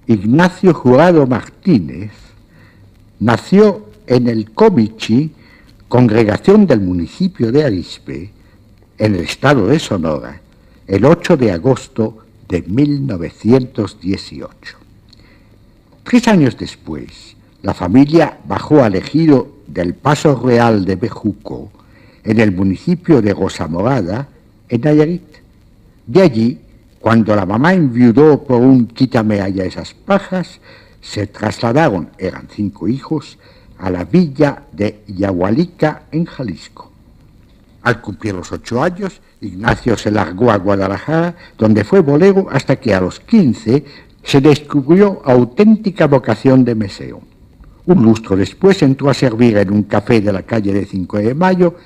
Ignacio Jurado Martínez nació en el Comichi, congregación del municipio de Arizpe, en el estado de Sonora, el 8 de agosto de 1918. 3 años después, la familia bajó al ejido del Paso Real de Bejuco, en el municipio de Rosamorada, en Nayarit. De allí, cuando la mamá enviudó por un quítame allá esas pajas, se trasladaron, eran 5 hijos, a la villa de Yahualica, en Jalisco. Al cumplir los 8 años, Ignacio se largó a Guadalajara, donde fue bolero hasta que a los 15 se descubrió auténtica vocación de mesero. Un lustro después entró a servir en un café de la calle de 5 de Mayo,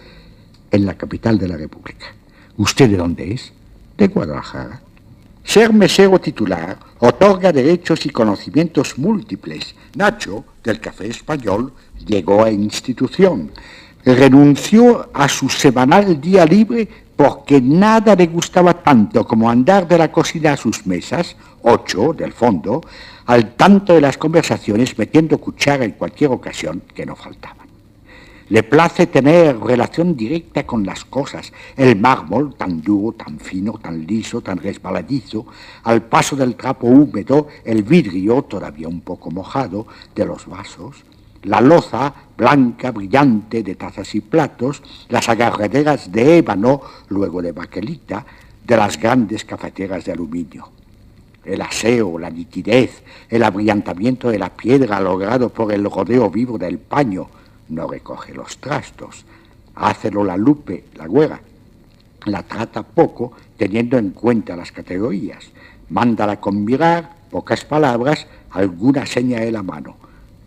en la capital de la República. ¿Usted de dónde es? De Guadalajara. Ser mesero titular otorga derechos y conocimientos múltiples. Nacho, del Café Español, llegó a institución. Renunció a su semanal día libre porque nada le gustaba tanto como andar de la cocina a sus mesas, 8 del fondo, al tanto de las conversaciones, metiendo cuchara en cualquier ocasión que no faltaban. Le place tener relación directa con las cosas, el mármol tan duro, tan fino, tan liso, tan resbaladizo, al paso del trapo húmedo, el vidrio todavía un poco mojado de los vasos, la loza blanca, brillante de tazas y platos, las agarraderas de ébano, luego de baquelita, de las grandes cafeteras de aluminio. El aseo, la nitidez, el abrillantamiento de la piedra logrado por el rodeo vivo del paño. No recoge los trastos, hácelo la Lupe, la güera. La trata poco, teniendo en cuenta las categorías. Mándala con mirar, pocas palabras, alguna seña de la mano.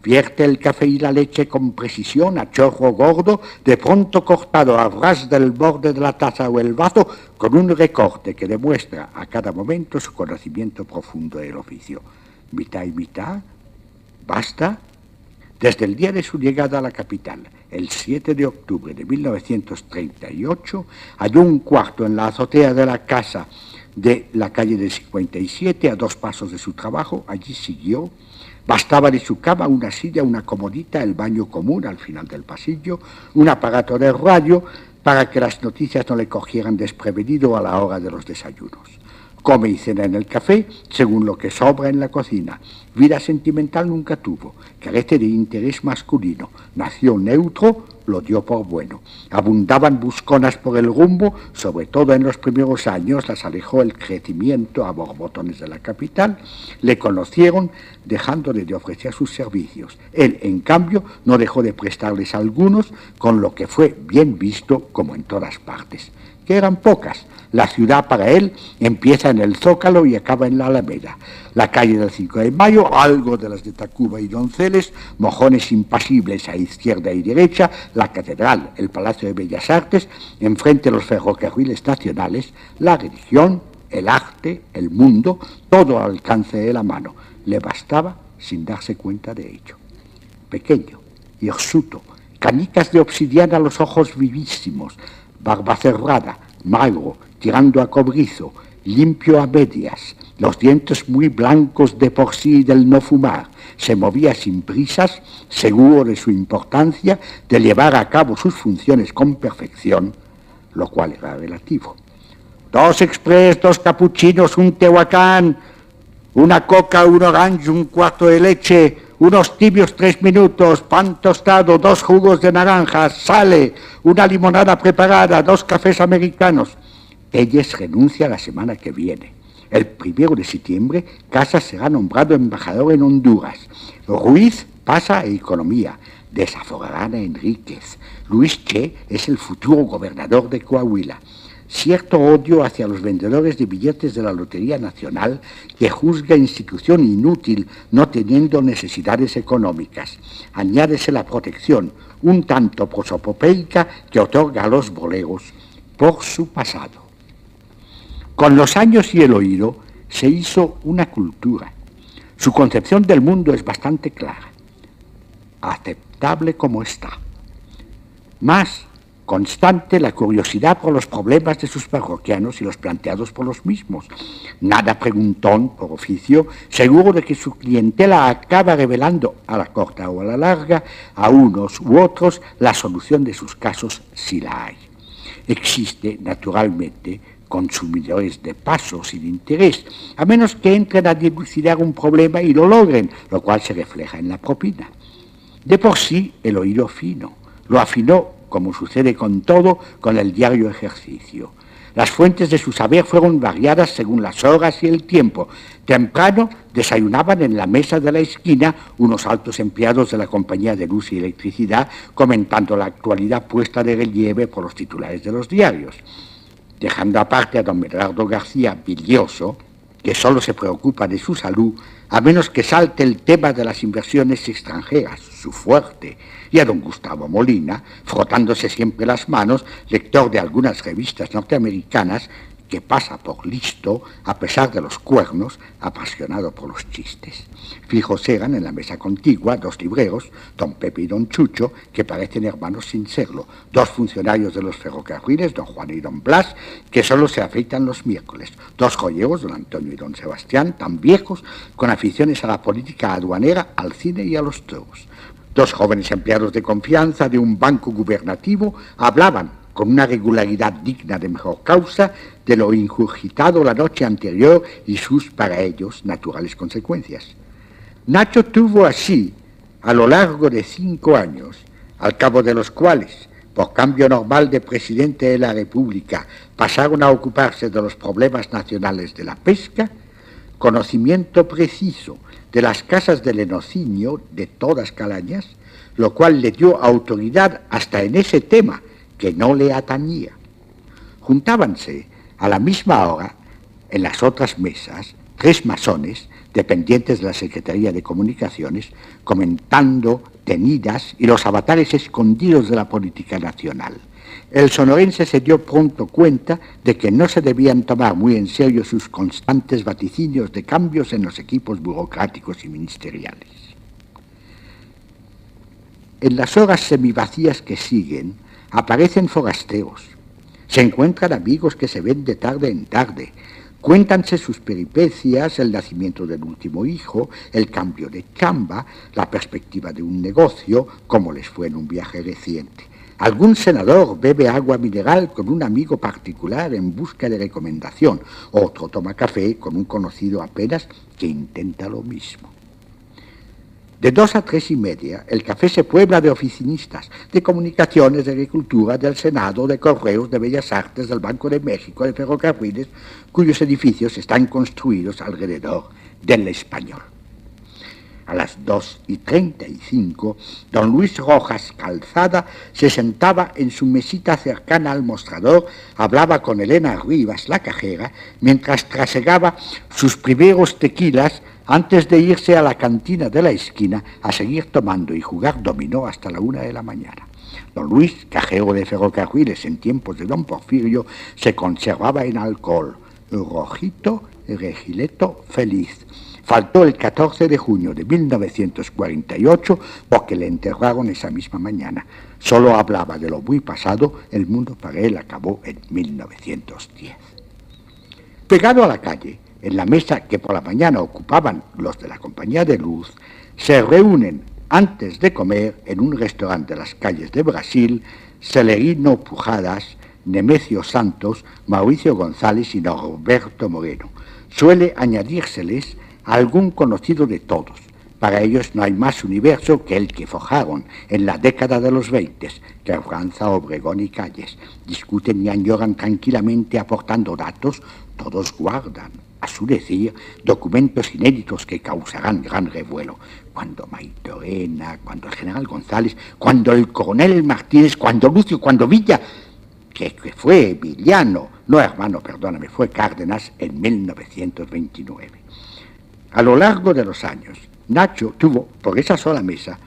Vierte el café y la leche con precisión a chorro gordo, de pronto cortado a ras del borde de la taza o el vaso, con un recorte que demuestra a cada momento su conocimiento profundo del oficio. Mitad y mitad, basta. Desde el día de su llegada a la capital, el 7 de octubre de 1938, halló un cuarto en la azotea de la casa de la calle del 57, a 2 pasos de su trabajo. Allí siguió. Bastaba de su cama una silla, una comodita, el baño común al final del pasillo, un aparato de radio para que las noticias no le cogieran desprevenido a la hora de los desayunos. Come y cena en el café, según lo que sobra en la cocina. Vida sentimental nunca tuvo, carece de interés masculino. Nació neutro, lo dio por bueno. Abundaban busconas por el rumbo, sobre todo en los primeros años, las alejó el crecimiento a borbotones de la capital. Le conocieron, dejándole de ofrecer sus servicios. Él, en cambio, no dejó de prestarles algunos, con lo que fue bien visto, como en todas partes, que eran pocas. La ciudad para él empieza en el Zócalo y acaba en la Alameda. La calle del 5 de Mayo, algo de las de Tacuba y Donceles, mojones impasibles a izquierda y derecha, la Catedral, el Palacio de Bellas Artes, enfrente los ferrocarriles nacionales, la religión, el arte, el mundo, todo al alcance de la mano. Le bastaba sin darse cuenta de ello. Pequeño, hirsuto, canicas de obsidiana a los ojos vivísimos, barba cerrada, magro, tirando a cobrizo, limpio a medias, los dientes muy blancos de por sí y del no fumar. Se movía sin prisas, seguro de su importancia, de llevar a cabo sus funciones con perfección, lo cual era relativo. 2 express, 2 capuchinos, un tehuacán, una coca, un orange, un cuarto de leche, unos tibios 3 minutos, pan tostado, 2 jugos de naranja, sale, una limonada preparada, 2 cafés americanos. Telles renuncia la semana que viene. El 1 de septiembre, Casas será nombrado embajador en Honduras. Ruiz pasa a Economía. Desaforarán a Enríquez. Luis Che es el futuro gobernador de Coahuila. Cierto odio hacia los vendedores de billetes de la Lotería Nacional, que juzga institución inútil, no teniendo necesidades económicas. Añádese la protección, un tanto prosopopeica, que otorga a los boleros por su pasado. Con los años y el oído se hizo una cultura. Su concepción del mundo es bastante clara, aceptable como está. Mas Constante la curiosidad por los problemas de sus parroquianos y los planteados por los mismos. Nada preguntón por oficio, seguro de que su clientela acaba revelando a la corta o a la larga a unos u otros la solución de sus casos si la hay. Existe, naturalmente, consumidores de paso sin interés, a menos que entren a dilucidar un problema y lo logren, lo cual se refleja en la propina. De por sí, el oído fino. Lo afinó, como sucede con todo, con el diario ejercicio. Las fuentes de su saber fueron variadas según las horas y el tiempo. Temprano desayunaban en la mesa de la esquina unos altos empleados de la compañía de luz y electricidad, comentando la actualidad puesta de relieve por los titulares de los diarios. Dejando aparte a don Bernardo García, bilioso, que solo se preocupa de su salud, a menos que salte el tema de las inversiones extranjeras, su fuerte, y a don Gustavo Molina, frotándose siempre las manos, lector de algunas revistas norteamericanas, que pasa por listo, a pesar de los cuernos, apasionado por los chistes. Fijos eran en la mesa contigua dos libreros, don Pepe y don Chucho, que parecen hermanos sin serlo, dos funcionarios de los ferrocarriles, don Juan y don Blas, que solo se afeitan los miércoles, dos joyeros, don Antonio y don Sebastián, tan viejos, con aficiones a la política aduanera, al cine y a los toros. Dos jóvenes empleados de confianza de un banco gubernativo hablaban con una regularidad digna de mejor causa, de lo ingurgitado la noche anterior y sus, para ellos, naturales consecuencias. Nacho tuvo así, a lo largo de 5 años, al cabo de los cuales, por cambio normal de presidente de la República, pasaron a ocuparse de los problemas nacionales de la pesca, conocimiento preciso de las casas del enocinio de todas calañas, lo cual le dio autoridad hasta en ese tema, que no le atañía. Juntábanse a la misma hora en las otras mesas 3 masones dependientes de la Secretaría de Comunicaciones comentando tenidas y los avatares escondidos de la política nacional. El sonorense se dio pronto cuenta de que no se debían tomar muy en serio sus constantes vaticinios de cambios en los equipos burocráticos y ministeriales. En las horas semivacías que siguen, aparecen forasteros, se encuentran amigos que se ven de tarde en tarde, cuéntanse sus peripecias, el nacimiento del último hijo, el cambio de chamba, la perspectiva de un negocio, como les fue en un viaje reciente. Algún senador bebe agua mineral con un amigo particular en busca de recomendación, otro toma café con un conocido apenas que intenta lo mismo. De 2 a 3 y media, el café se puebla de oficinistas, de comunicaciones, de agricultura, del Senado, de correos, de Bellas Artes, del Banco de México, de ferrocarriles, cuyos edificios están construidos alrededor del Español. A las 2:35, don Luis Rojas Calzada se sentaba en su mesita cercana al mostrador, hablaba con Elena Rivas, la cajera, mientras trasegaba sus primeros tequilas antes de irse a la cantina de la esquina a seguir tomando y jugar dominó hasta la 1 de la mañana. Don Luis, cajero de ferrocarriles en tiempos de don Porfirio, se conservaba en alcohol, rojito, regileto, feliz. Faltó el 14 de junio de 1948 porque le enterraron esa misma mañana. Solo hablaba de lo muy pasado, el mundo para él acabó en 1910. Pegado a la calle, en la mesa que por la mañana ocupaban los de la compañía de luz, se reúnen antes de comer en un restaurante de las calles de Brasil, Celerino Pujadas, Nemesio Santos, Mauricio González y Norberto Moreno. Suele añadírseles algún conocido de todos. Para ellos no hay más universo que el que forjaron en la década de los 20, Carranza, Obregón y Calles. Discuten y añoran tranquilamente aportando datos, todos guardan, a su decir, documentos inéditos que causarán gran revuelo. Cuando Maitorena, cuando el general González, cuando el coronel Martínez, cuando Lucio, cuando Villa, que fue Villano, no hermano, perdóname, fue Cárdenas en 1929. A lo largo de los años, Nacho tuvo, por esa sola mesa,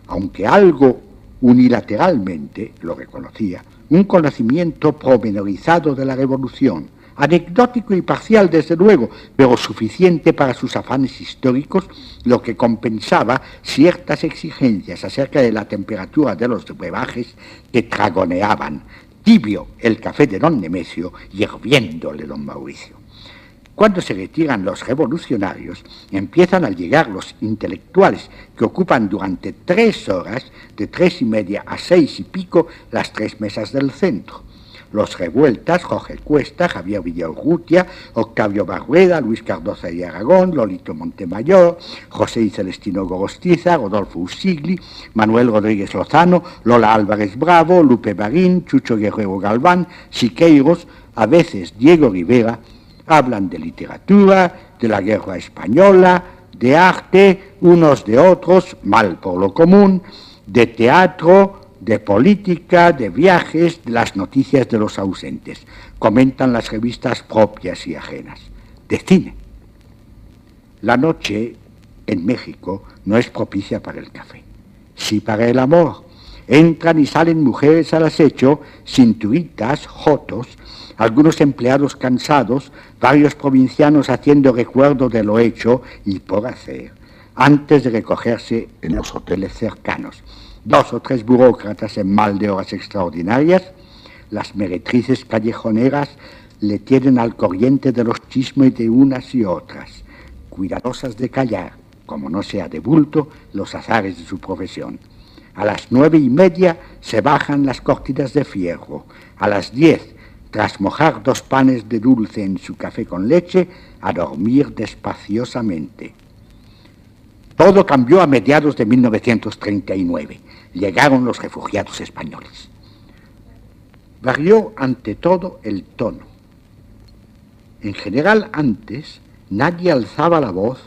aunque algo unilateralmente, lo reconocía, un conocimiento pormenorizado de la revolución, anecdótico y parcial desde luego, pero suficiente para sus afanes históricos, lo que compensaba ciertas exigencias acerca de la temperatura de los brebajes que tragoneaban, tibio el café de don Nemesio y hirviéndole don Mauricio. Cuando se retiran los revolucionarios, empiezan a llegar los intelectuales que ocupan durante 3 horas, de 3:30 a 6 y pico, las 3 mesas del centro. Los revueltas, Jorge Cuesta, Javier Villaurrutia, Octavio Barrueda, Luis Cardoza y Aragón, Lolito Montemayor, José y Celestino Gorostiza, Rodolfo Usigli, Manuel Rodríguez Lozano, Lola Álvarez Bravo, Lupe Marín, Chucho Guerrero Galván, Siqueiros, a veces Diego Rivera, hablan de literatura, de la guerra española, de arte, unos de otros, mal por lo común, de teatro, de política, de viajes, de las noticias de los ausentes. Comentan las revistas propias y ajenas. De cine. La noche en México no es propicia para el café, sí para el amor. Entran y salen mujeres al acecho, cinturitas, jotos, algunos empleados cansados, varios provincianos haciendo recuerdo de lo hecho y por hacer, antes de recogerse en los hoteles cercanos. 2 o 3 burócratas en mal de horas extraordinarias, las meretrices callejoneras le tienen al corriente de los chismes de unas y otras, cuidadosas de callar, como no sea de bulto, los azares de su profesión. A las 9:30 se bajan las cortinas de fierro. A las 10, tras mojar 2 panes de dulce en su café con leche, a dormir despaciosamente. Todo cambió a mediados de 1939. Llegaron los refugiados españoles. Varió ante todo el tono. En general antes nadie alzaba la voz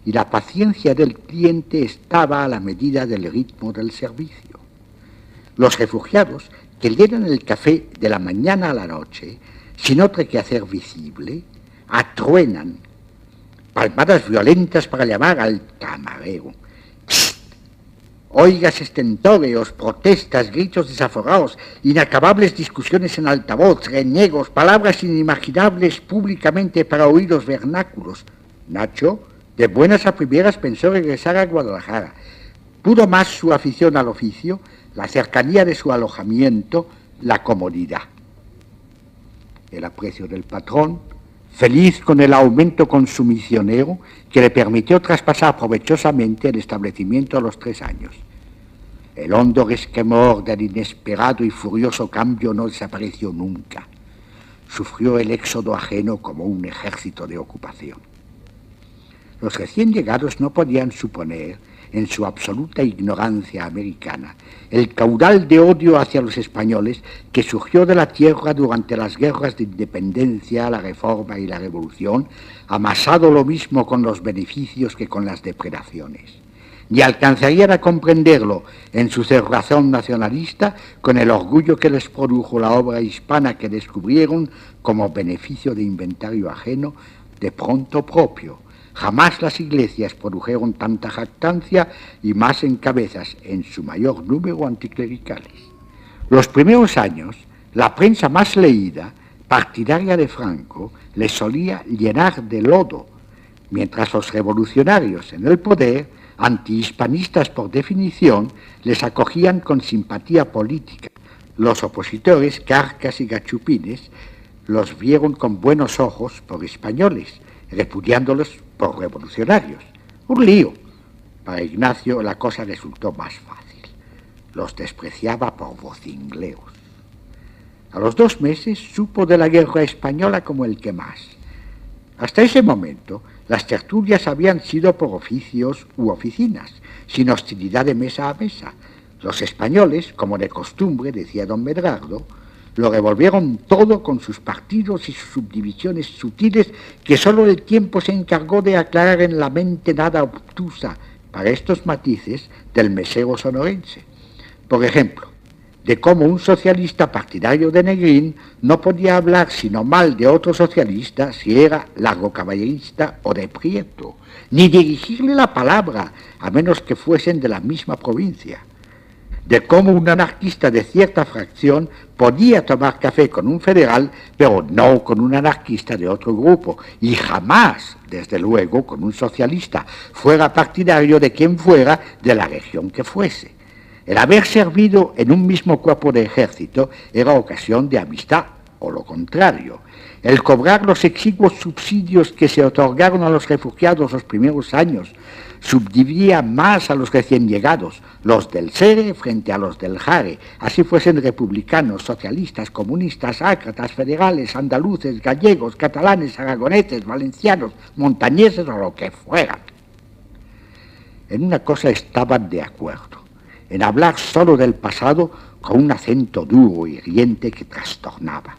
y la paciencia del cliente estaba a la medida del ritmo del servicio. Los refugiados que llenan el café de la mañana a la noche, sin otro quehacer visible, atruenan, palmadas violentas para llamar al camarero. ¡Psst! Oigas estentóreos, protestas, gritos desaforados, inacabables discusiones en altavoz, reniegos, palabras inimaginables públicamente para oídos vernáculos. Nacho, de buenas a primeras, pensó regresar a Guadalajara. Pudo más su afición al oficio, la cercanía de su alojamiento, la comodidad. El aprecio del patrón, feliz con el aumento consumicionero que le permitió traspasar provechosamente el establecimiento a los 3 años. El hondo resquemor del inesperado y furioso cambio no desapareció nunca. Sufrió el éxodo ajeno como un ejército de ocupación. Los recién llegados no podían suponer, en su absoluta ignorancia americana, el caudal de odio hacia los españoles que surgió de la tierra durante las guerras de independencia, la reforma y la revolución, amasado lo mismo con los beneficios que con las depredaciones. Ni alcanzarían a comprenderlo en su cerrazón nacionalista con el orgullo que les produjo la obra hispana que descubrieron como beneficio de inventario ajeno, de pronto propio. Jamás las iglesias produjeron tanta jactancia y más en cabezas, en su mayor número, anticlericales. Los primeros años, la prensa más leída, partidaria de Franco, les solía llenar de lodo, mientras los revolucionarios en el poder, antihispanistas por definición, les acogían con simpatía política. Los opositores, carcas y gachupines, los vieron con buenos ojos por españoles, repudiándolos por revolucionarios. Un lío. Para Ignacio la cosa resultó más fácil. Los despreciaba por vocingleos. A los 2 meses supo de la guerra española como el que más. Hasta ese momento, las tertulias habían sido por oficios u oficinas, sin hostilidad de mesa a mesa. Los españoles, como de costumbre, decía don Medrardo, lo revolvieron todo con sus partidos y sus subdivisiones sutiles que sólo el tiempo se encargó de aclarar en la mente nada obtusa para estos matices del mesero sonorense. Por ejemplo, de cómo un socialista partidario de Negrín no podía hablar sino mal de otro socialista si era largocaballerista o de Prieto, ni dirigirle la palabra a menos que fuesen de la misma provincia. de cómo un anarquista de cierta fracción podía tomar café con un federal, pero no con un anarquista de otro grupo, y jamás, desde luego, con un socialista, fuera partidario de quien fuera, de la región que fuese. El haber servido en un mismo cuerpo de ejército era ocasión de amistad, o lo contrario. El cobrar los exiguos subsidios que se otorgaron a los refugiados los primeros años subdividía más a los recién llegados, los del SERE frente a los del JARE, así fuesen republicanos, socialistas, comunistas, ácratas, federales, andaluces, gallegos, catalanes, aragoneses, valencianos, montañeses o lo que fueran. En una cosa estaban de acuerdo, en hablar solo del pasado con un acento duro y hiriente que trastornaba.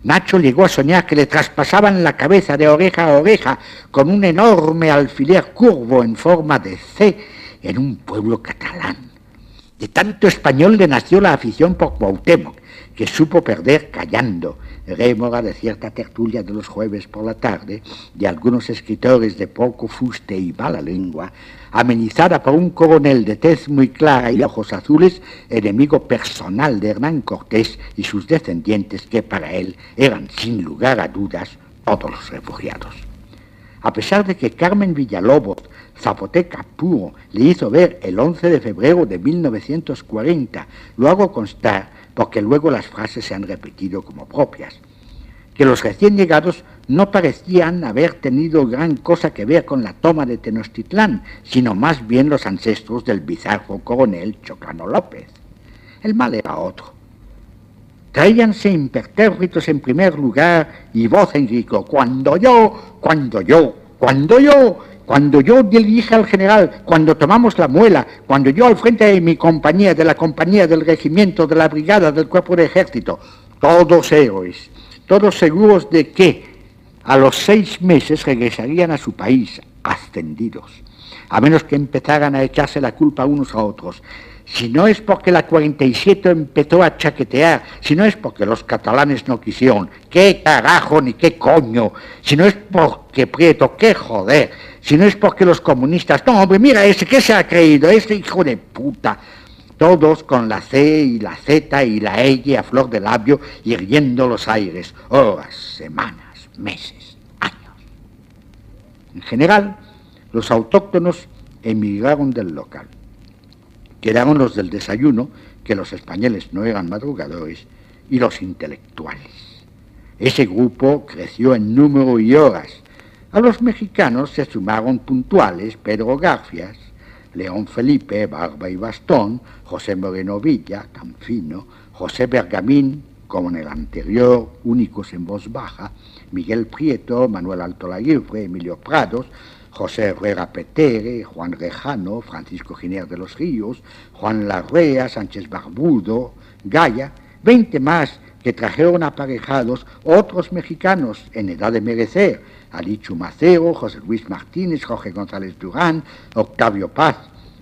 Nacho llegó a soñar que le traspasaban la cabeza de oreja a oreja con un enorme alfiler curvo en forma de C en un pueblo catalán. De tanto español le nació la afición por Cuauhtémoc, que supo perder callando, rémora de cierta tertulia de los jueves por la tarde, de algunos escritores de poco fuste y mala lengua, amenizada por un coronel de tez muy clara y ojos azules, enemigo personal de Hernán Cortés y sus descendientes, que para él eran sin lugar a dudas todos los refugiados. A pesar de que Carmen Villalobos, zapoteca puro, le hizo ver el 11 de febrero de 1940, lo hago constar porque luego las frases se han repetido como propias, que los recién llegados no parecían haber tenido gran cosa que ver con la toma de Tenochtitlán, sino más bien los ancestros del bizarro coronel Chocano López. El mal era otro. Traíanse impertérritos en primer lugar y voz en rico, cuando yo le dije al general, cuando tomamos la muela, cuando yo al frente de mi compañía, de la compañía, del regimiento, de la brigada, del cuerpo de ejército, todos héroes, todos seguros de que a los 6 meses regresarían a su país, ascendidos, a menos que empezaran a echarse la culpa unos a otros. Si no es porque la 47 empezó a chaquetear, si no es porque los catalanes no quisieron, qué carajo ni qué coño, si no es porque Prieto, qué joder, si no es porque los comunistas, no hombre, mira ese, ¿qué se ha creído? Ese hijo de puta. Todos con la C y la Z y la L a flor de labio, hirviendo los aires, horas, semanas, meses, años. En general, los autóctonos emigraron del local. Quedaron los del desayuno, que los españoles no eran madrugadores, y los intelectuales. Ese grupo creció en número y horas. A los mexicanos se sumaron puntuales Pedro Garfias, León Felipe, Barba y Bastón, José Moreno Villa, tan fino, José Bergamín, como en el anterior, únicos en voz baja, Miguel Prieto, Manuel Alto Laguirre, Emilio Prados, José Herrera Petere, Juan Rejano, Francisco Giner de los Ríos, Juan Larrea, Sánchez Barbudo, Gaya, 20 más que trajeron aparejados otros mexicanos en edad de merecer, Alichu Macero, José Luis Martínez, Jorge González Durán, Octavio Paz.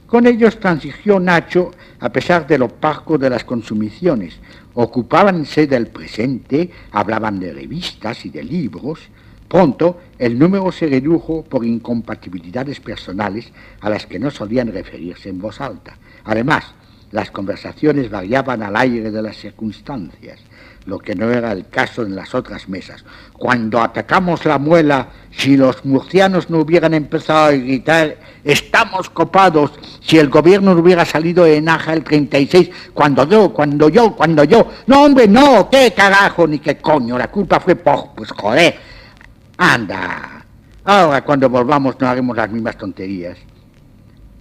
Con ellos transigió Nacho, a pesar de lo parco de las consumiciones. Ocupábanse del presente, hablaban de revistas y de libros. Pronto, el número se redujo por incompatibilidades personales a las que no solían referirse en voz alta. Además, las conversaciones variaban al aire de las circunstancias, lo que no era el caso en las otras mesas. Cuando atacamos la muela, si los murcianos no hubieran empezado a gritar, estamos copados, si el gobierno no hubiera salido de Naja el 36, cuando yo, no hombre, no, qué carajo, ni qué coño, la culpa fue pues joder, anda, ahora cuando volvamos no haremos las mismas tonterías.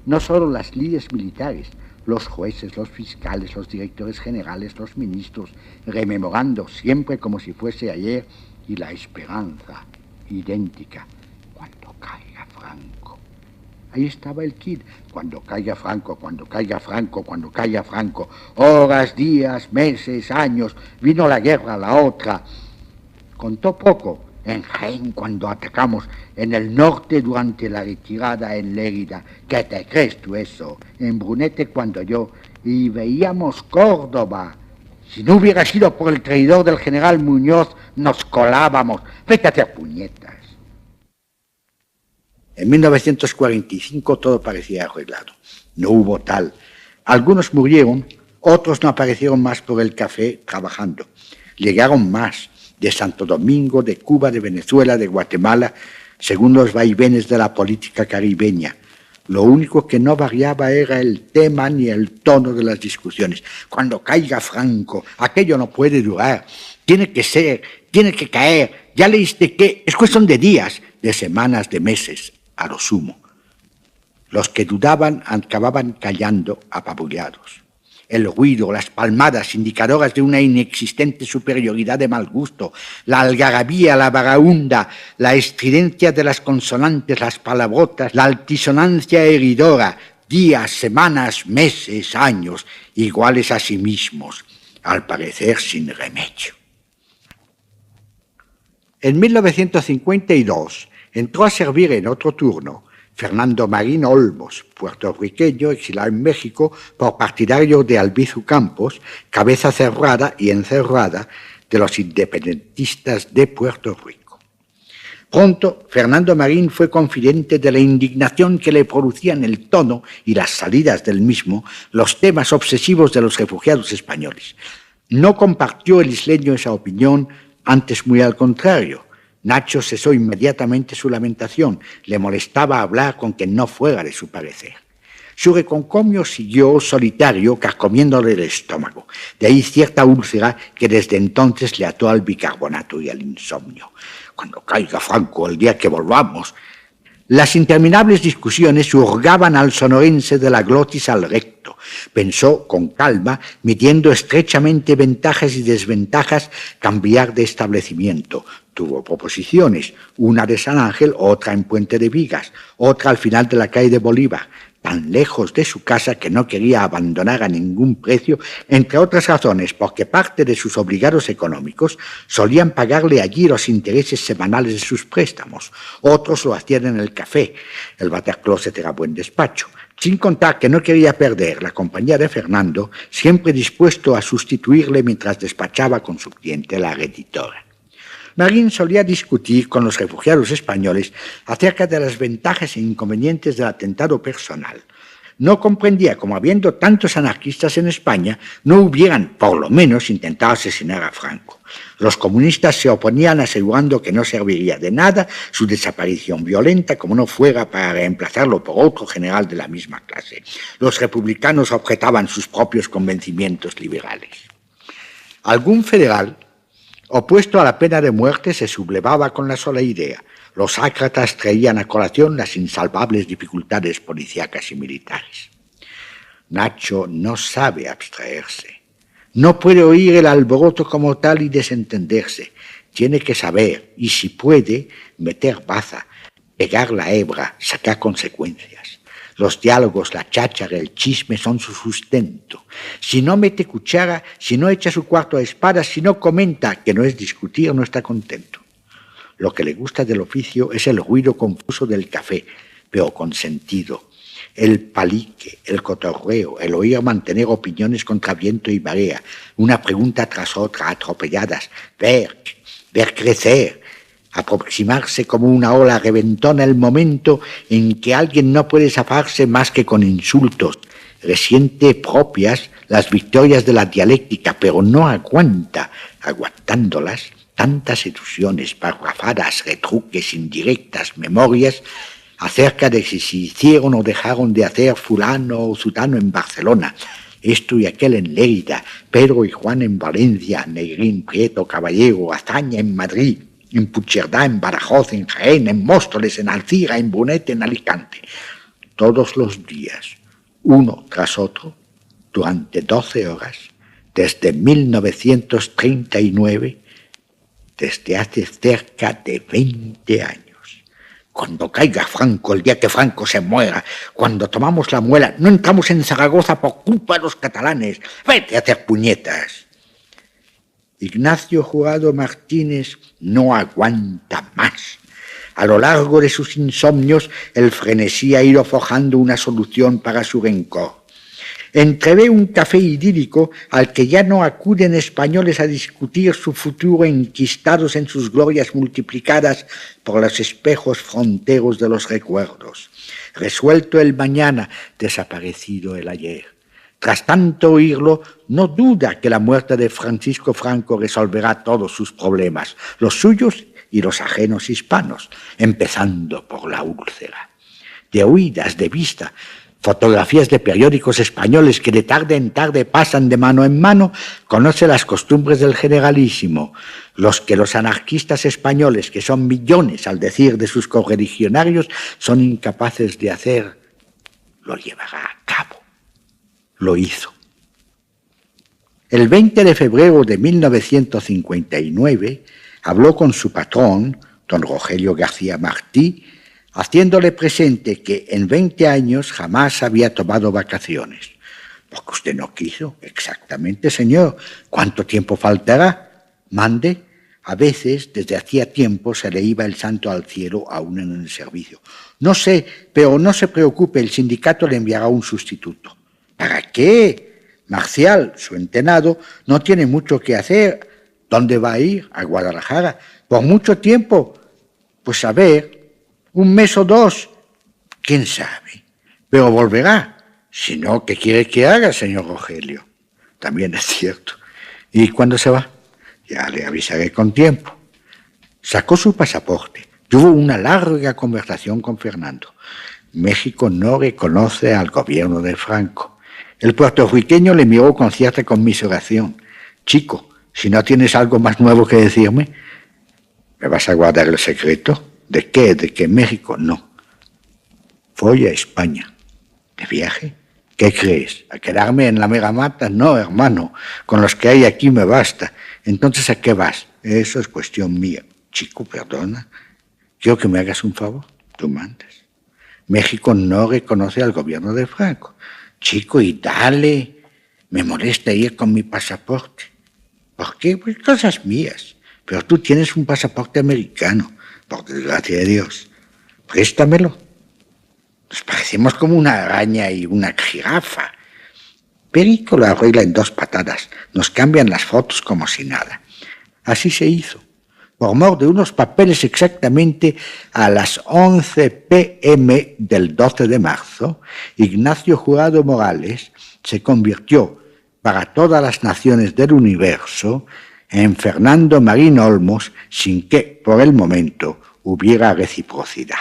No solo las lides militares, los jueces, los fiscales, los directores generales, los ministros, rememorando siempre como si fuese ayer, y la esperanza idéntica, cuando caiga Franco. Ahí estaba el kid, cuando caiga Franco, cuando caiga Franco, cuando caiga Franco, horas, días, meses, años, vino la guerra, la otra. Contó poco. En Jaén, cuando atacamos, en el norte durante la retirada en Lérida, ¿qué te crees tú eso? En Brunete cuando y veíamos Córdoba. Si no hubiera sido por el traidor del general Muñoz, nos colábamos. Vete a hacer puñetas. En 1945 todo parecía arreglado. No hubo tal. Algunos murieron, Otros no aparecieron más por el café trabajando. Llegaron más, de Santo Domingo, de Cuba, de Venezuela, de Guatemala, según los vaivenes de la política caribeña. Lo único que no variaba era el tema ni el tono de las discusiones. Cuando caiga Franco, aquello no puede durar. Tiene que ser, tiene que caer. Ya leíste que es cuestión de días, de semanas, de meses, a lo sumo. Los que dudaban acababan callando apabullados. El ruido, las palmadas indicadoras de una inexistente superioridad de mal gusto, la algarabía, la vagabunda, la estridencia de las consonantes, las palabrotas, la altisonancia heridora, días, semanas, meses, años, iguales a sí mismos, al parecer sin remedio. En 1952 entró a servir en otro turno Fernando Marín Olmos, puertorriqueño exilado en México por partidario de Albizu Campos, cabeza cerrada y encerrada de los independentistas de Puerto Rico. Pronto, Fernando Marín fue confidente de la indignación que le producían el tono y las salidas del mismo los temas obsesivos de los refugiados españoles. No compartió el isleño esa opinión, antes muy al contrario. Nacho cesó inmediatamente su lamentación. Le molestaba hablar con quien no fuera de su parecer. Su reconcomio siguió solitario, carcomiéndole el estómago. De ahí cierta úlcera que desde entonces le ató al bicarbonato y al insomnio. Cuando caiga Franco, el día que volvamos. Las interminables discusiones hurgaban al sonorense de la glotis al recto. Pensó con calma, midiendo estrechamente ventajas y desventajas, cambiar de establecimiento. Tuvo proposiciones, una de San Ángel, otra en Puente de Vigas, otra al final de la calle de Bolívar, tan lejos de su casa que no quería abandonar a ningún precio, entre otras razones porque parte de sus obligados económicos solían pagarle allí los intereses semanales de sus préstamos. Otros lo hacían en el café. El Watercloset era buen despacho. Sin contar que no quería perder la compañía de Fernando, siempre dispuesto a sustituirle mientras despachaba con su cliente la editora. Marín solía discutir con los refugiados españoles acerca de las ventajas e inconvenientes del atentado personal. No comprendía cómo, habiendo tantos anarquistas en España, no hubieran, por lo menos, intentado asesinar a Franco. Los comunistas se oponían asegurando que no serviría de nada su desaparición violenta, como no fuera para reemplazarlo por otro general de la misma clase. Los republicanos objetaban sus propios convencimientos liberales. Algún federal opuesto a la pena de muerte se sublevaba con la sola idea. Los ácratas traían a colación las insalvables dificultades policíacas y militares. Nacho no sabe abstraerse. No puede oír el alboroto como tal y desentenderse. Tiene que saber, y si puede, meter baza, pegar la hebra, sacar consecuencias. Los diálogos, la cháchara, el chisme son su sustento. Si no mete cuchara, si no echa su cuarto a espadas, si no comenta, que no es discutir, no está contento. Lo que le gusta del oficio es el ruido confuso del café, pero con sentido. El palique, el cotorreo, el oír mantener opiniones contra viento y marea, una pregunta tras otra, atropelladas, ver crecer, aproximarse como una ola reventona el momento en que alguien no puede zafarse más que con insultos. Resiente propias las victorias de la dialéctica, pero no aguanta, aguantándolas, tantas seducciones, parrafadas, retruques, indirectas, memorias, acerca de si se hicieron o dejaron de hacer fulano o sutano en Barcelona, esto y aquel en Lérida, Pedro y Juan en Valencia, Negrín, Prieto, Caballero, Azaña en Madrid, en Puigcerdá, en Badajoz, en Jaén, en Móstoles, en Alcira, en Brunete, en Alicante. Todos los días, uno tras otro, durante 12 horas, desde 1939, desde hace cerca de 20 años. Cuando caiga Franco, el día que Franco se muera, cuando tomamos la muela, no entramos en Zaragoza por culpa de los catalanes. Vete a hacer puñetas. Ignacio Jurado Martínez no aguanta más. A lo largo de sus insomnios, el frenesí ha ido forjando una solución para su rencor. Entrevé un café idílico al que ya no acuden españoles a discutir su futuro enquistados en sus glorias multiplicadas por los espejos fronteros de los recuerdos. Resuelto el mañana, desaparecido el ayer. Tras tanto oírlo, no duda que la muerte de Francisco Franco resolverá todos sus problemas, los suyos y los ajenos hispanos, empezando por la úlcera. De oídas, de vista, fotografías de periódicos españoles que de tarde en tarde pasan de mano en mano, conoce las costumbres del generalísimo, los que los anarquistas españoles, que son millones al decir de sus correligionarios, son incapaces de hacer, lo llevará a cabo. Lo hizo. El 20 de febrero de 1959 habló con su patrón, don Rogelio García Martí, haciéndole presente que en 20 años jamás había tomado vacaciones. Porque usted no quiso. Exactamente, señor. ¿Cuánto tiempo faltará? Mande. A veces, desde hacía tiempo, se le iba el santo al cielo aún en el servicio. No sé, pero no se preocupe, el sindicato le enviará un sustituto. ¿Para qué? Marcial, su entenado, no tiene mucho que hacer. ¿Dónde va a ir? A Guadalajara. ¿Por mucho tiempo? Pues a ver, 1 mes o 2. ¿Quién sabe? Pero volverá. Si no, ¿qué quiere que haga, señor Rogelio? También es cierto. ¿Y cuándo se va? Ya le avisaré con tiempo. Sacó su pasaporte. Tuvo una larga conversación con Fernando. México no reconoce al gobierno de Franco. El puertorriqueño le miró con cierta conmiseración. Chico, si no tienes algo más nuevo que decirme, ¿me vas a guardar el secreto? ¿De qué? ¿De que México? No. Voy a España. ¿De viaje? ¿Qué crees? ¿A quedarme en la mega mata? No, hermano. Con los que hay aquí me basta. Entonces, ¿a qué vas? Eso es cuestión mía. Chico, perdona. Quiero que me hagas un favor. Tú mandas. México no reconoce al gobierno de Franco. Chico, y dale. Me molesta ir con mi pasaporte. ¿Por qué? Pues cosas mías. Pero tú tienes un pasaporte americano. Por desgracia de Dios. Préstamelo. Nos parecemos como una araña y una jirafa. Perico lo arregla en 2 patadas. Nos cambian las fotos como si nada. Así se hizo. Por mor de unos papeles exactamente a las 11 p.m. del 12 de marzo, Ignacio Jurado Morales se convirtió para todas las naciones del universo en Fernando Marín Olmos sin que, por el momento, hubiera reciprocidad.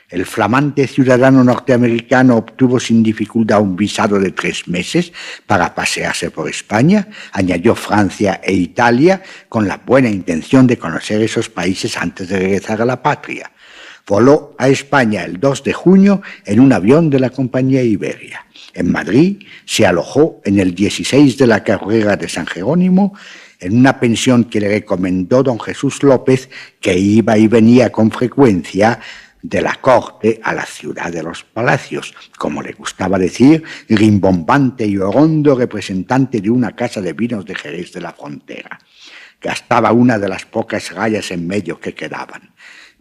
El flamante ciudadano norteamericano obtuvo sin dificultad un visado de 3 meses para pasearse por España, añadió Francia e Italia con la buena intención de conocer esos países antes de regresar a la patria. Voló a España el 2 de junio en un avión de la compañía Iberia. En Madrid se alojó en el 16 de la carrera de San Jerónimo, en una pensión que le recomendó don Jesús López, que iba y venía con frecuencia de la corte a la ciudad de los palacios, como le gustaba decir, rimbombante y orondo representante de una casa de vinos de Jerez de la Frontera. Gastaba una de las pocas rayas en medio que quedaban.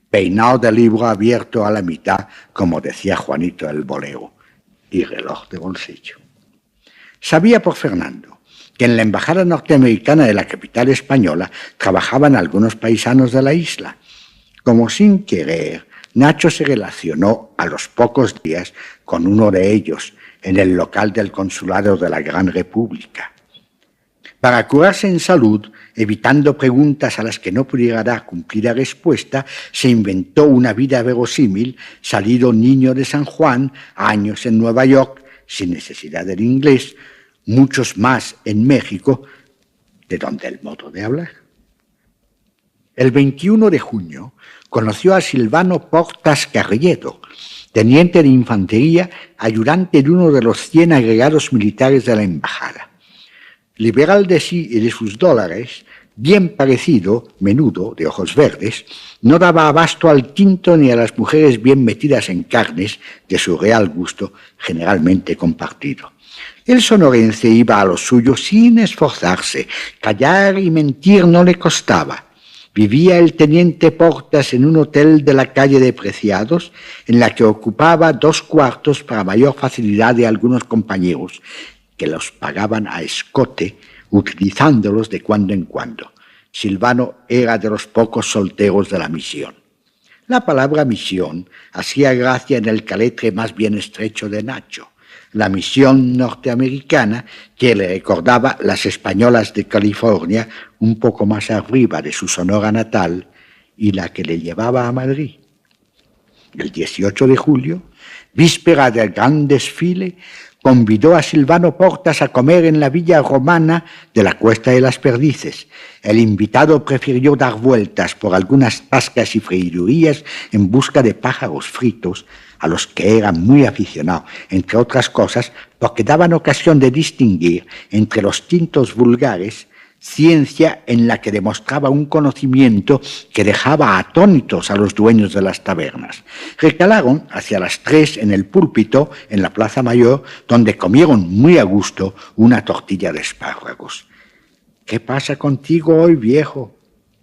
Peinado de libro abierto a la mitad, como decía Juanito el bolero, y reloj de bolsillo. Sabía por Fernando que en la embajada norteamericana de la capital española trabajaban algunos paisanos de la isla. Como sin querer, Nacho se relacionó a los pocos días con uno de ellos en el local del consulado de la Gran República. Para curarse en salud, evitando preguntas a las que no pudiera dar cumplida respuesta, se inventó una vida verosímil, salido niño de San Juan, años en Nueva York, sin necesidad del inglés, muchos más en México, de donde el modo de hablar. El 21 de junio conoció a Silvano Portas Carriedo, teniente de infantería, ayudante de uno de los 100 agregados militares de la embajada. Liberal de sí y de sus dólares, bien parecido, menudo, de ojos verdes, no daba abasto al tinto ni a las mujeres bien metidas en carnes de su real gusto, generalmente compartido. El sonorense iba a lo suyo sin esforzarse, callar y mentir no le costaba. Vivía el teniente Portas en un hotel de la calle de Preciados, en la que ocupaba 2 cuartos para mayor facilidad de algunos compañeros, que los pagaban a escote, utilizándolos de cuando en cuando. Silvano era de los pocos solteros de la misión. La palabra misión hacía gracia en el caletre más bien estrecho de Nacho. la misión norteamericana que le recordaba las españolas de California un poco más arriba de su Sonora natal y la que le llevaba a Madrid. El 18 de julio, víspera del gran desfile, convidó a Silvano Portas a comer en la villa romana de la Cuesta de las Perdices. El invitado prefirió dar vueltas por algunas tascas y freidurías en busca de pájaros fritos, a los que era muy aficionado, entre otras cosas, porque daban ocasión de distinguir entre los tintos vulgares ciencia en la que demostraba un conocimiento que dejaba atónitos a los dueños de las tabernas. Recalaron hacia las 3 en el púlpito, en la Plaza Mayor, donde comieron muy a gusto una tortilla de espárragos. ¿Qué pasa contigo hoy, viejo?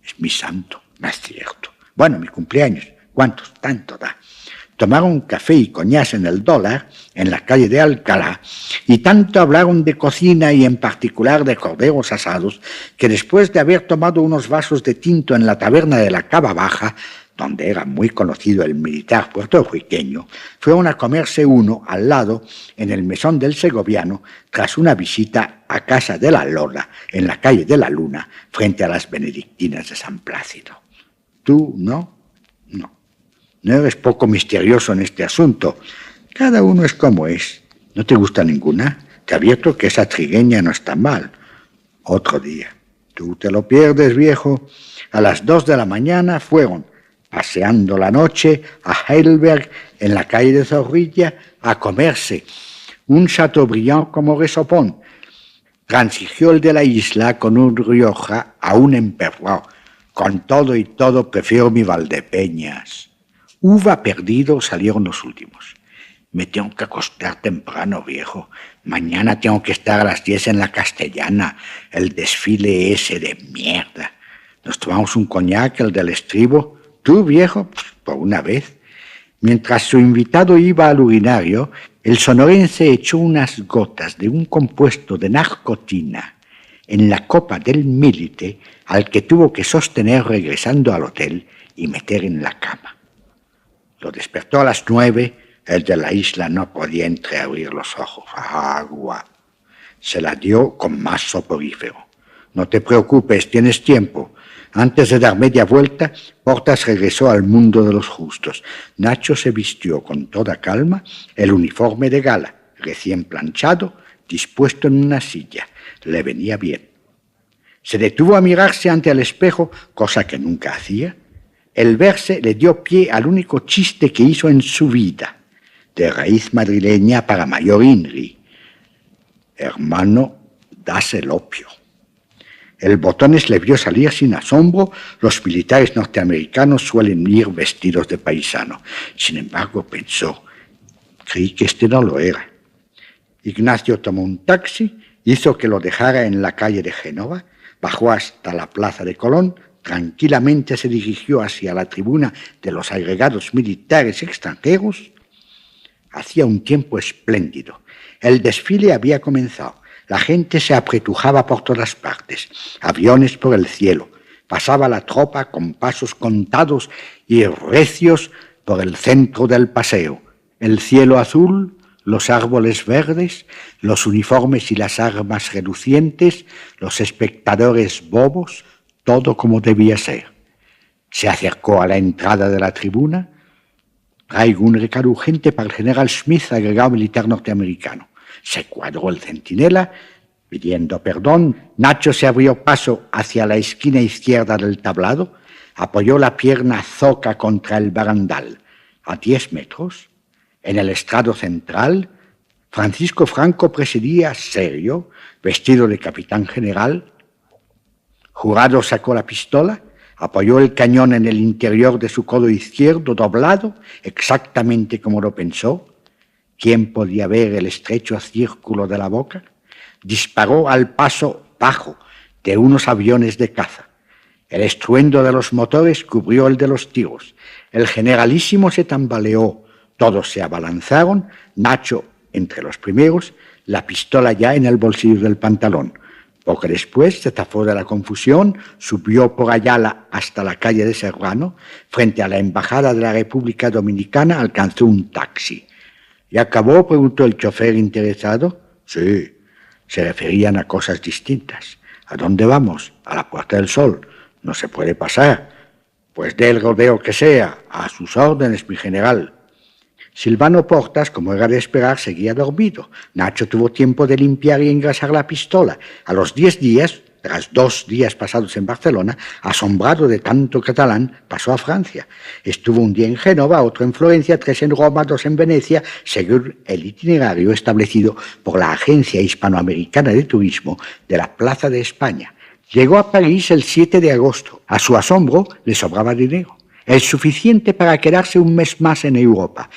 Es mi santo, no es cierto. Bueno, mi cumpleaños, ¿cuántos? Tanto da. Tomaron café y coñac en el Dólar, en la calle de Alcalá, y tanto hablaron de cocina y en particular de corderos asados, que después de haber tomado unos vasos de tinto en la taberna de la Cava Baja, donde era muy conocido el militar puertorriqueño, fueron a comerse uno al lado en el mesón del Segoviano, tras una visita a casa de la Lola, en la calle de la Luna, frente a las benedictinas de San Plácido. ¿Tú no? No. No eres poco misterioso en este asunto. Cada uno es como es. ¿No te gusta ninguna? Te advierto que esa trigueña no está mal. Otro día. Tú te lo pierdes, viejo. A las 2 de la mañana fueron, paseando la noche, a Heidelberg, en la calle de Zorrilla, a comerse un Chateaubriand como resopón. Transigió el de la isla con un Rioja a un emperrado. Con todo y todo prefiero mi Valdepeñas. Uva perdido salieron los últimos. Me tengo que acostar temprano, viejo. Mañana tengo que estar a las 10 en la Castellana. El desfile ese de mierda. Nos tomamos un coñac, el del estribo. Tú, viejo, por una vez. Mientras su invitado iba al urinario, el sonorense echó unas gotas de un compuesto de narcotina en la copa del Milite, al que tuvo que sostener regresando al hotel y meter en la cama. Lo despertó a las 9, el de la isla no podía entreabrir los ojos. Agua. Se la dio con más soporífero. No te preocupes, tienes tiempo. Antes de dar media vuelta, Portas regresó al mundo de los justos. Nacho se vistió con toda calma el uniforme de gala, recién planchado, dispuesto en una silla. Le venía bien. Se detuvo a mirarse ante el espejo, cosa que nunca hacía. El verse le dio pie al único chiste que hizo en su vida, de raíz madrileña para Mayor Inri. Hermano, das el opio. El Botones le vio salir sin asombro. Los militares norteamericanos suelen ir vestidos de paisano. Sin embargo, pensó, creí que este no lo era. Ignacio tomó un taxi, hizo que lo dejara en la calle de Génova, bajó hasta la plaza de Colón, tranquilamente se dirigió hacia la tribuna de los agregados militares extranjeros. Hacía un tiempo espléndido. El desfile había comenzado. La gente se apretujaba por todas partes. Aviones por el cielo. Pasaba la tropa con pasos contados y recios por el centro del paseo. El cielo azul, los árboles verdes, los uniformes y las armas relucientes, los espectadores bobos, todo como debía ser. Se acercó a la entrada de la tribuna. Traigo un recado urgente para el general Smith, agregado militar norteamericano. Se cuadró el centinela, pidiendo perdón. Nacho se abrió paso hacia la esquina izquierda del tablado, apoyó la pierna zoca contra el barandal. A 10 metros, en el estrado central, Francisco Franco presidía serio, vestido de capitán general. Jurado sacó la pistola, apoyó el cañón en el interior de su codo izquierdo doblado, exactamente como lo pensó. ¿Quién podía ver el estrecho círculo de la boca? Disparó al paso bajo de unos aviones de caza. El estruendo de los motores cubrió el de los tiros. El generalísimo se tambaleó. Todos se abalanzaron, Nacho entre los primeros, la pistola ya en el bolsillo del pantalón. Poco después se zafó de la confusión, subió por Ayala hasta la calle de Serrano. Frente a la Embajada de la República Dominicana alcanzó un taxi. ¿Y acabó?, preguntó el chofer interesado. Sí, se referían a cosas distintas. ¿A dónde vamos? A la Puerta del Sol. No se puede pasar. Pues dé el rodeo que sea. A sus órdenes, mi general. Silvano Portas, como era de esperar, seguía dormido. Nacho tuvo tiempo de limpiar y engrasar la pistola. A los 10 días, tras 2 días pasados en Barcelona, asombrado de tanto catalán, pasó a Francia. Estuvo un día en Génova, otro en Florencia, 3 en Roma, 2 en Venecia, según el itinerario establecido por la Agencia Hispanoamericana de Turismo de la Plaza de España. Llegó a París el 7 de agosto. A su asombro, le sobraba dinero, el suficiente para quedarse un mes más en Europa.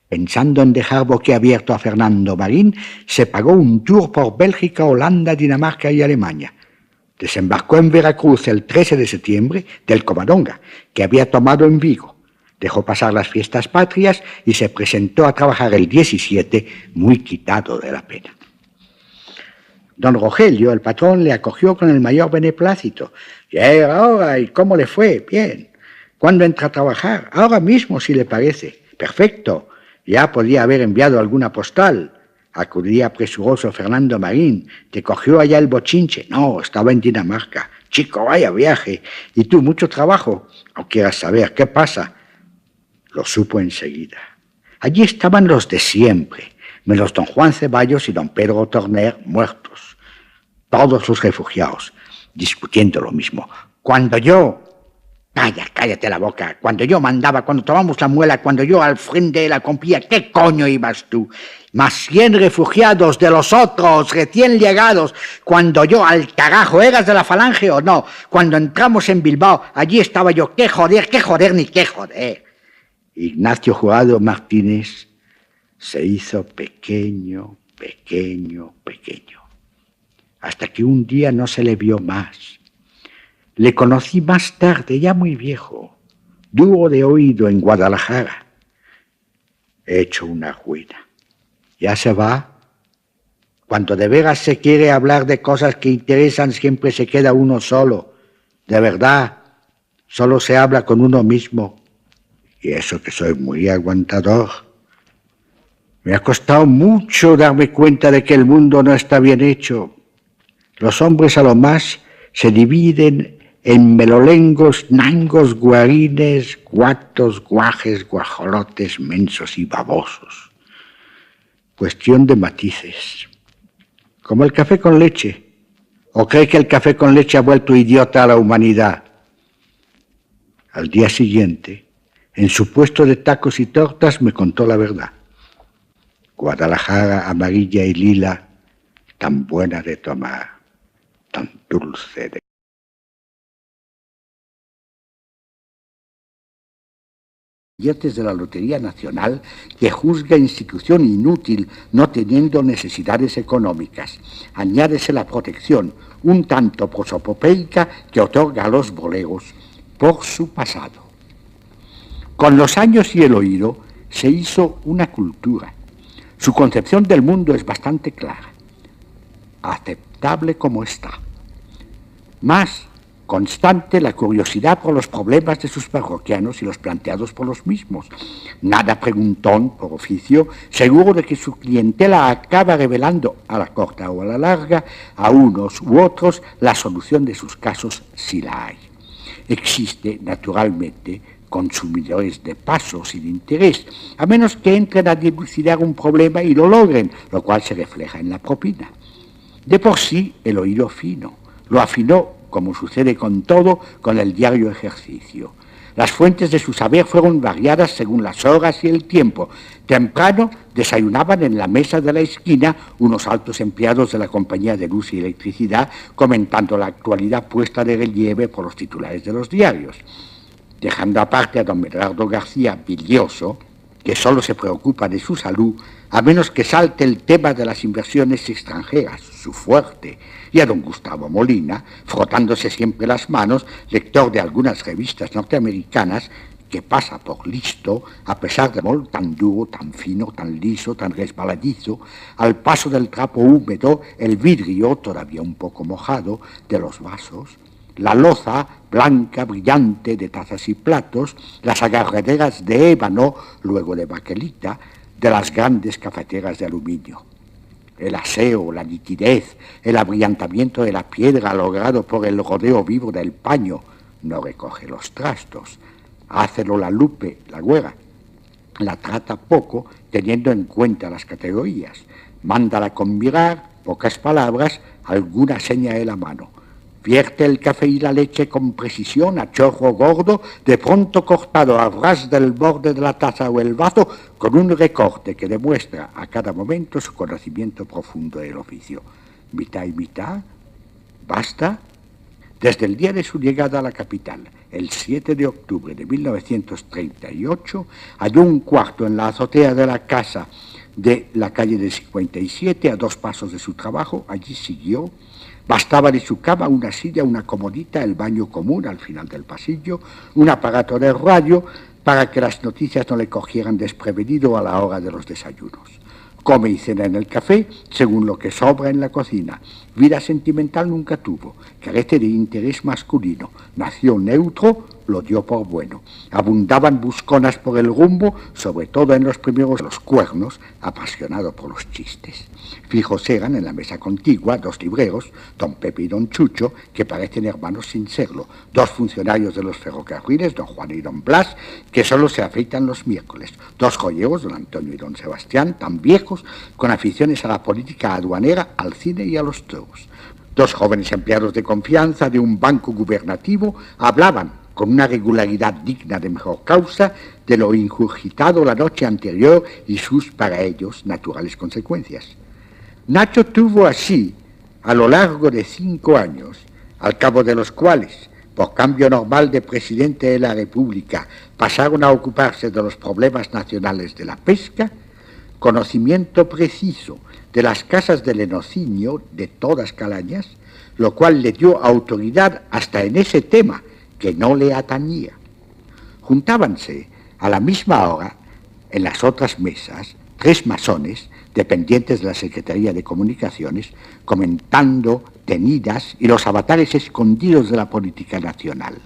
Pensando en dejar boquiabierto a Fernando Marín, se pagó un tour por Bélgica, Holanda, Dinamarca y Alemania. Desembarcó en Veracruz el 13 de septiembre del Covadonga, que había tomado en Vigo. Dejó pasar las fiestas patrias y se presentó a trabajar el 17, muy quitado de la pena. Don Rogelio, el patrón, le acogió con el mayor beneplácito. «Llega ahora, ¿y cómo le fue? Bien. ¿Cuándo entra a trabajar? Ahora mismo, si le parece. Perfecto. Ya podía haber enviado alguna postal». Acudía presuroso Fernando Marín. «¿Te cogió allá el bochinche?» «No, estaba en Dinamarca». «Chico, vaya viaje. ¿Y tú, mucho trabajo?» «No quieras saber. ¿Qué pasa?» Lo supo enseguida. Allí estaban los de siempre, menos don Juan Ceballos y don Pedro Torner muertos. Todos los refugiados, discutiendo lo mismo. Cuando yo... Cállate la boca. Cuando yo mandaba, cuando tomamos la muela, cuando yo al frente de la compía, ¿qué coño ibas tú? Más 100 refugiados de los otros, recién llegados. Cuando yo, al carajo, ¿eras de la Falange o no? Cuando entramos en Bilbao, allí estaba yo. ¿Qué joder, ni qué joder? Ignacio Jurado Martínez se hizo pequeño, hasta que un día no se le vio más. Le conocí más tarde, ya muy viejo, duro de oído en Guadalajara. Hecho una ruina. Ya se va. Cuando de veras se quiere hablar de cosas que interesan, siempre se queda uno solo. De verdad, solo se habla con uno mismo. Y eso que soy muy aguantador. Me ha costado mucho darme cuenta de que el mundo no está bien hecho. Los hombres a lo más se dividen en melolengos, nangos, guarines, guatos, guajes, guajolotes, mensos y babosos. Cuestión de matices. Como el café con leche. ¿O cree que el café con leche ha vuelto idiota a la humanidad? Al día siguiente, en su puesto de tacos y tortas, me contó la verdad. Guadalajara, amarilla y lila, tan buena de tomar, tan dulce de... Billetes de la Lotería Nacional, que juzga institución inútil, no teniendo necesidades económicas. Añádese la protección, un tanto prosopopeica, que otorga a los bolegos por su pasado. Con los años y el oído se hizo una cultura. Su concepción del mundo es bastante clara, aceptable como está. Más constante la curiosidad por los problemas de sus parroquianos y los planteados por los mismos. Nada preguntón por oficio, seguro de que su clientela acaba revelando, a la corta o a la larga, a unos u otros la solución de sus casos si la hay. Existe, naturalmente, consumidores de paso sin interés, a menos que entren a dilucidar un problema y lo logren, lo cual se refleja en la propina. De por sí, el oído fino lo afinó, como sucede con todo, con el diario ejercicio. Las fuentes de su saber fueron variadas según las horas y el tiempo. Temprano desayunaban en la mesa de la esquina unos altos empleados de la Compañía de Luz y Electricidad, comentando la actualidad puesta de relieve por los titulares de los diarios. Dejando aparte a don Medardo García, bilioso, que solo se preocupa de su salud, a menos que salte el tema de las inversiones extranjeras, su fuerte, y a don Gustavo Molina, frotándose siempre las manos, lector de algunas revistas norteamericanas, que pasa por listo, a pesar de mol tan duro, tan fino, tan liso, tan resbaladizo, al paso del trapo húmedo, el vidrio, todavía un poco mojado, de los vasos, la loza blanca, brillante, de tazas y platos, las agarraderas de ébano, luego de baquelita, de las grandes cafeteras de aluminio. El aseo, la nitidez, el abrillantamiento de la piedra logrado por el rodeo vivo del paño no recoge los trastos. Hácelo la Lupe, la güera. La trata poco teniendo en cuenta las categorías. Mándala con mirar, pocas palabras, alguna seña de la mano. Vierte el café y la leche con precisión a chorro gordo, de pronto cortado a ras del borde de la taza o el vaso, con un recorte que demuestra a cada momento su conocimiento profundo del oficio. Mitad y mitad, basta. Desde el día de su llegada a la capital, el 7 de octubre de 1938, halló un cuarto en la azotea de la casa de la calle de 57, a 2 pasos de su trabajo. Allí siguió. Bastaba de su cama una silla, una comodita, el baño común al final del pasillo, un aparato de radio para que las noticias no le cogieran desprevenido a la hora de los desayunos. Come y cena en el café, según lo que sobra en la cocina. Vida sentimental nunca tuvo, carece de interés masculino. Nació neutro, lo dio por bueno. Abundaban busconas por el rumbo, sobre todo en los primeros, los cuernos, apasionado por los chistes. Fijos eran en la mesa contigua 2 libreros, don Pepe y don Chucho, que parecen hermanos sin serlo, 2 funcionarios de los ferrocarriles, don Juan y don Blas, que solo se afeitan los miércoles, 2 joyeros, don Antonio y don Sebastián, tan viejos, con aficiones a la política aduanera, al cine y a los toros. 2 jóvenes empleados de confianza de un banco gubernativo hablaban con una regularidad digna de mejor causa de lo ingurgitado la noche anterior y sus, para ellos, naturales consecuencias. Nacho tuvo así, a lo largo de 5 años, al cabo de los cuales, por cambio normal de presidente de la República, pasaron a ocuparse de los problemas nacionales de la pesca, conocimiento preciso de las casas de lenocinio de todas calañas, lo cual le dio autoridad hasta en ese tema que no le atañía. Juntábanse a la misma hora, en las otras mesas, 3 masones, dependientes de la Secretaría de Comunicaciones, comentando tenidas y los avatares escondidos de la política nacional.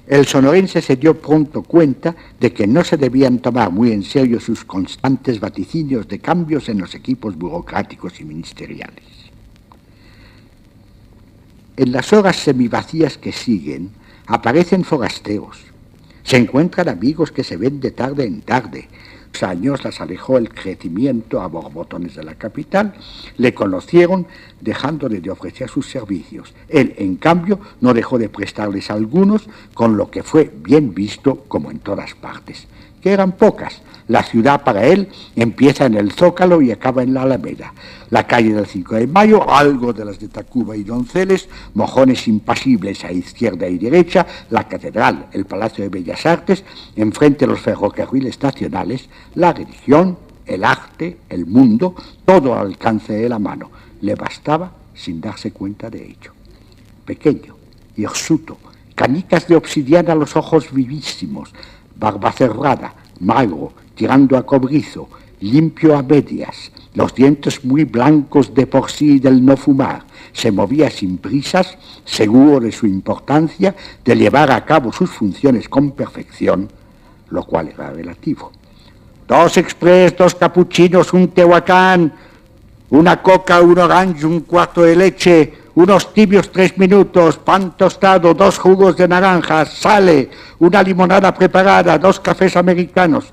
El sonorense se dio pronto cuenta de que no se debían tomar muy en serio sus constantes vaticinios de cambios en los equipos burocráticos y ministeriales. En las horas semivacías que siguen, aparecen forasteros. Se encuentran amigos que se ven de tarde en tarde. Años las alejó el crecimiento a borbotones de la capital, le conocieron dejándole de ofrecer sus servicios. Él, en cambio, no dejó de prestarles algunos, con lo que fue bien visto como en todas partes, que eran pocas. La ciudad para él empieza en el Zócalo y acaba en la Alameda. La calle del 5 de Mayo, algo de las de Tacuba y Donceles, mojones impasibles a izquierda y derecha, la Catedral, el Palacio de Bellas Artes, enfrente los ferrocarriles nacionales, la religión, el arte, el mundo, todo al alcance de la mano. Le bastaba sin darse cuenta de ello. Pequeño, hirsuto, canicas de obsidiana a los ojos vivísimos, barba cerrada, magro, tirando a cobrizo, limpio a medias, los dientes muy blancos de por sí del no fumar, se movía sin prisas, seguro de su importancia, de llevar a cabo sus funciones con perfección, lo cual era relativo. 2 express, 2 capuchinos, un tehuacán, una coca, un orange, un cuarto de leche, unos tibios 3 minutos, pan tostado, 2 jugos de naranja, sale, una limonada preparada, 2 cafés americanos.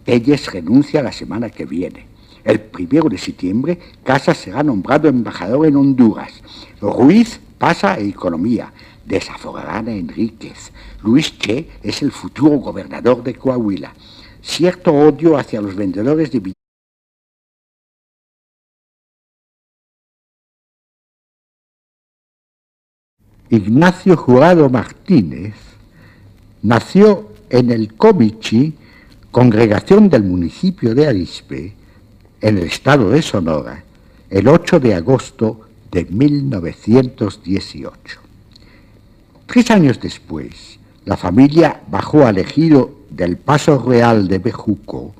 Telles renuncia la semana que viene. El 1 de septiembre, Casas será nombrado embajador en Honduras. Ruiz pasa a Economía. Desaforarán a Enríquez. Luis Che es el futuro gobernador de Coahuila. Cierto odio hacia los vendedores de Ignacio Jurado Martínez nació en el Comichi, congregación del municipio de Arizpe, en el estado de Sonora, el 8 de agosto de 1918. 3 años después, la familia bajó al ejido del Paso Real de Bejuco,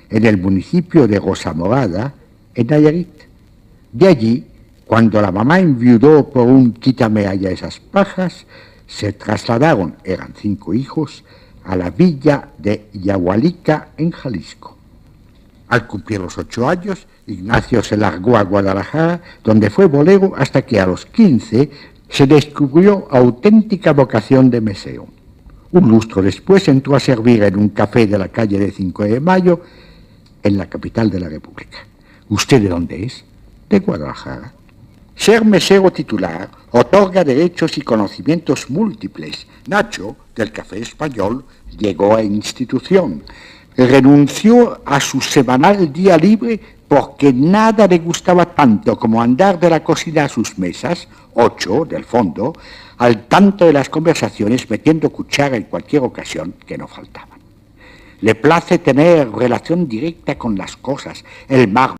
en el municipio de Rosamorada, en Nayarit. De allí, cuando la mamá enviudó por un quítame allá esas pajas, se trasladaron, eran 5 hijos, a la villa de Yahualica, en Jalisco. Al cumplir los 8 años, Ignacio se largó a Guadalajara, donde fue bolero hasta que a los 15 se descubrió auténtica vocación de mesero. Un lustro después entró a servir en un café de la calle de 5 de Mayo, en la capital de la República. ¿Usted de dónde es? De Guadalajara. Ser mesero titular otorga derechos y conocimientos múltiples. Nacho, del Café Español, llegó a institución. Renunció a su semanal día libre porque nada le gustaba tanto como andar de la cocina a sus mesas, 8 del fondo, al tanto de las conversaciones, metiendo cuchara en cualquier ocasión que no faltaban. Le place tener relación directa con las cosas, el mar